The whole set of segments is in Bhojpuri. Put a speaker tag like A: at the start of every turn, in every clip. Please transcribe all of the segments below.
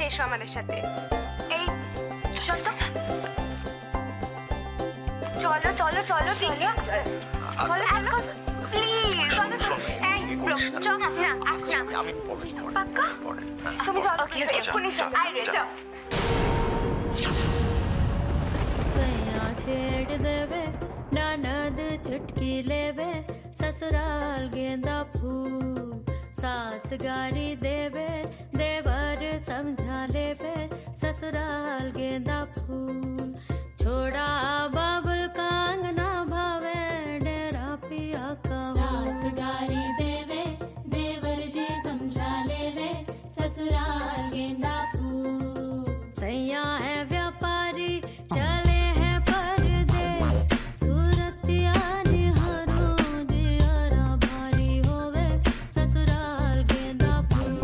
A: এসো আমাদের সাথে। এই চল তো, চলো চলো চলো চলো চলো প্লিজ চলো। এই চল না আসনা
B: আমি
A: পাক্কা তুমি চলো। ওকে ওকে কোনি চল আই রে চল।
C: सैया छेड़ देवे ननद चुटकी लेवे ससुराल गेंदा फूल सास गारी देवे देवर समझा लेवे ससुराल गेंदा फूल छोड़ा बाबुल का अंगना भावे डेरा पिया का
D: सास गारी देवे देवर जी समझा लेवे ससुराल गेंदा फूल
C: सैया है व्यापारी चले हैं परदेस सूरतिया निहारो जियारा भारी होवे ससुराल गेंदा फूल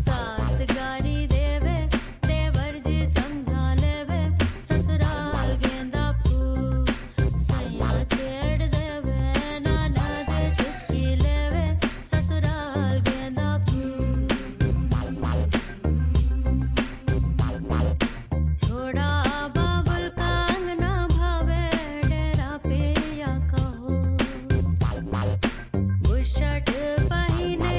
C: सास गारी देवे देवर जी समझा लेवे ससुराल गेंदा फूल सैया छेड़ देवे ननद चुटकी लेवे ससुराल गेंदा फूल छोड़ा बाबुल का अंगना भावे डेरा पिया कहो बुशर्ट पहने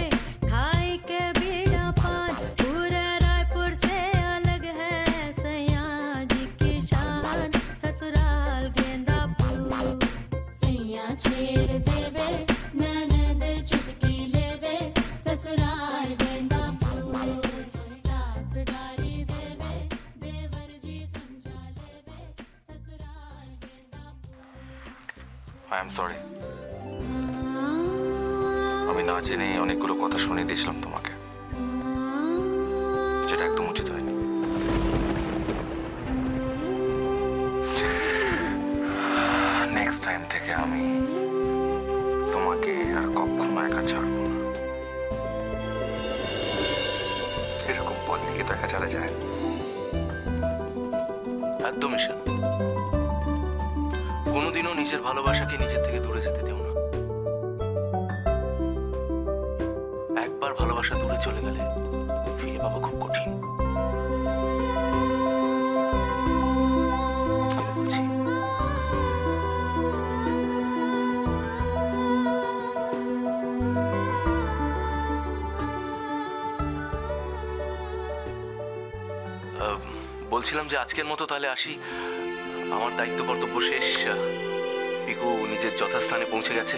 C: खाई के बीड़ा पान पूरे रायपुर से अलग है सैया जी की शान ससुराल गेंदा फूल
D: सैया छेड़ देवे ननद चुटकी लेवे ससुराल गेंदा फूल सास गारी देवे देवर जी समझा लेवे ससुराल गेंदा फूल।
B: I am sorry. আমি না জেনে অনেকগুলো কথা শুনিয়ে দিয়েছিলাম তোমাকে, যেটা একদম উচিত হয়নি। নেক্সট টাইম থেকে আমি তোমাকে আর কখনো একা ছাড়বো না। এরকম পথ থেকে তো একা চলে যায়।
E: একদম ঈশান, কোনোদিনও নিজের ভালোবাসাকে নিজের থেকে দূরে যেতে দিও না। একবার ভালোবাসা দূরে চলে গেলে ফিরে পাওয়া খুব কঠিন। আমি বলছি বলছিলাম যে আজকের মতো তাহলে আসি। আমার দায়িত্ব কর্তব্য শেষ। পিকু নিজের যথাস্থানে পৌঁছে গেছে।